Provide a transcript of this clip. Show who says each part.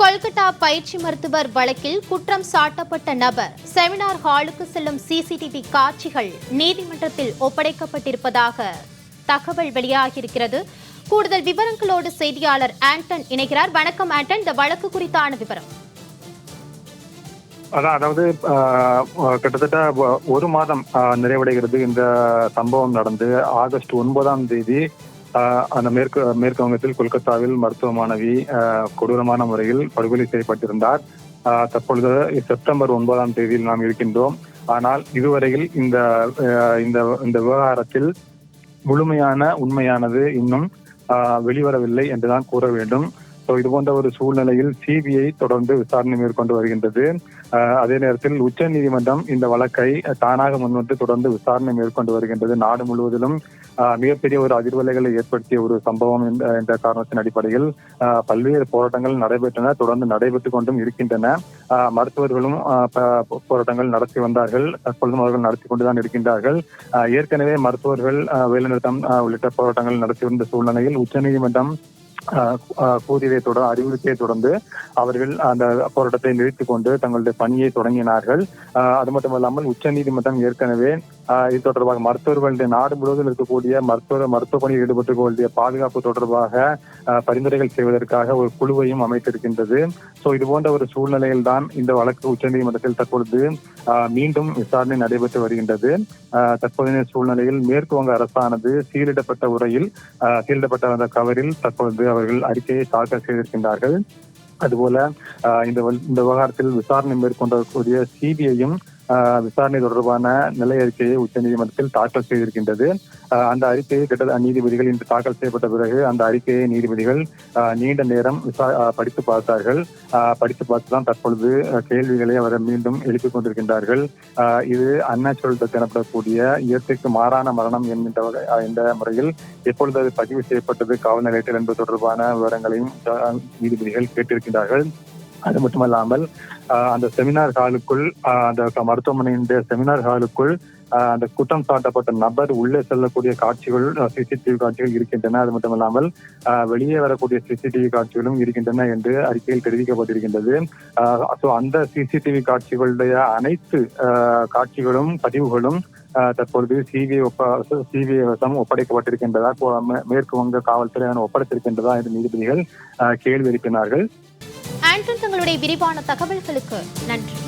Speaker 1: கொல்கத்தா பயிற்சி மருத்துவர் வழக்கில் குற்றம் சாட்டப்பட்ட நபர் செமினார் ஹாலுக்கு செல்லும் சிசிடிவி காட்சிகள் நீதிமன்றத்தில் ஒப்படைக்கப்பட்டிருப்பதாக தகவல் வெளியாகியிருக்கிறது. கூடுதல் விவரங்களோடு செய்தியாளர் ஆண்டன் இணைகிறார். வணக்கம் ஆண்டன், இந்த வழக்கு குறித்தான விவரம்.
Speaker 2: அதாவது கிட்டத்தட்ட ஒரு மாதம் நிறைவடைகிறது இந்த சம்பவம் நடந்து. ஆகஸ்ட் 9ஆம் தேதி அந்த மேற்கு வங்கத்தில் கொல்கத்தாவில் மருத்துவ மாணவி கொடூரமான முறையில் படுகொலை செய்யப்பட்டிருந்தார். தற்பொழுது செப்டம்பர் 9ஆம் தேதியில் நாம் இருக்கின்றோம். ஆனால் இதுவரையில் இந்த விவகாரத்தில் முழுமையான உண்மையானது இன்னும் வெளிவரவில்லை என்றுதான் கூற வேண்டும். இது போன்ற ஒரு சூழ்நிலையில் சிபிஐ தொடர்ந்து விசாரணை மேற்கொண்டு வருகின்றது. அதே நேரத்தில் உச்ச நீதிமன்றம் இந்த வழக்கை தானாக முன்வந்து தொடர்ந்து விசாரணை மேற்கொண்டு வருகின்றது. நாடு முழுவதிலும் மிகப்பெரிய ஒரு அதிர்வலைகளை ஏற்படுத்திய ஒரு சம்பவம் என்ற காரணத்தின் அடிப்படையில் பல்வேறு போராட்டங்கள் நடைபெற்றன, தொடர்ந்து நடைபெற்றுக் கொண்டும் இருக்கின்றன. மருத்துவர்களும் போராட்டங்கள் நடத்தி வந்தார்கள், தற்பொழுதும் அவர்கள் நடத்தி கொண்டுதான் இருக்கின்றார்கள். ஏற்கனவே மருத்துவர்கள் வேலைநிறுத்தம் உள்ளிட்ட போராட்டங்கள் நடத்தி வந்த சூழ்நிலையில் உச்சநீதிமன்றம் கூறியதை அறிவுறுத்தியை தொடர்ந்து அவர்கள் அந்த போராட்டத்தை நிறுத்திக் கொண்டு தங்களுடைய பணியை தொடங்கினார்கள். அது மட்டுமல்லாமல் உச்ச நீதிமன்றம் ஏற்கனவே இது தொடர்பாக மருத்துவர்களுடைய நாடு முழுவதும் இருக்கக்கூடிய மருத்துவ பணியில் ஈடுபட்டுக்கூடிய பாதுகாப்பு தொடர்பாக பரிந்துரைகள் செய்வதற்காக ஒரு குழுவையும் அமைத்திருக்கின்றது. இது போன்ற ஒரு சூழ்நிலையில் தான் இந்த வழக்கு உச்சநீதிமன்றத்தில் தற்பொழுது மீண்டும் விசாரணை நடைபெற்று வருகின்றது. தற்போதைய சூழ்நிலையில் மேற்கு வங்க அரசானது சீலிடப்பட்ட அந்த கவரில் தற்பொழுது அவர்கள் அறிக்கையை தாக்கல் செய்திருக்கின்றார்கள். அதுபோல இந்த விவகாரத்தில் விசாரணை மேற்கொள்ளக்கூடிய சிபிஐயும் விசாரணை தொடர்பான நிலை அறிக்கையை உச்சநீதிமன்றத்தில் தாக்கல் செய்திருக்கின்றது. அந்த அறிக்கையை நீதிபதிகள் இன்று தாக்கல் செய்யப்பட்ட பிறகு அந்த அறிக்கையை நீதிபதிகள் நீண்ட நேரம் படித்து பார்த்தார்கள். படித்து பார்த்துதான் தற்பொழுது கேள்விகளை அவர் மீண்டும் எழுப்பிக் கொண்டிருக்கின்றார்கள். இது அன்நேச்சுரல் டெத் எனப்படக்கூடிய இயற்கைக்கு மாறான மரணம் என்ற முறையில் எப்பொழுது அது பதிவு செய்யப்பட்டது காவல் நிலையத்தில் என்பது தொடர்பான விவரங்களையும் நீதிபதிகள் கேட்டிருக்கின்றார்கள். அது மட்டுமல்லாமல் அந்த செமினார் ஹாலுக்குள், அந்த மருத்துவமனையினுடைய செமினார் ஹாலுக்குள் அந்த குற்றம் சாட்டப்பட்ட நபர் உள்ளே செல்லக்கூடிய காட்சிகள், சிசிடிவி காட்சிகள் இருக்கின்றன. அது மட்டுமல்லாமல் வெளியே வரக்கூடிய சிசிடிவி காட்சிகளும் இருக்கின்றன என்று அறிக்கையில் தெரிவிக்கப்பட்டிருக்கின்றது. அந்த சிசிடிவி காட்சிகளுடைய அனைத்து காட்சிகளும் பதிவுகளும் தற்பொழுது சிபிஐ வசம் ஒப்படைக்கப்பட்டிருக்கின்றதா, மேற்கு வங்க காவல்துறை ஒப்படைத்திருக்கின்றதா என்று நீதிபதிகள் கேள்வி எழுப்பினார்கள்.
Speaker 1: ஆண்டன், தங்களுடைய விரிவான தகவல்களுக்கு நன்றி.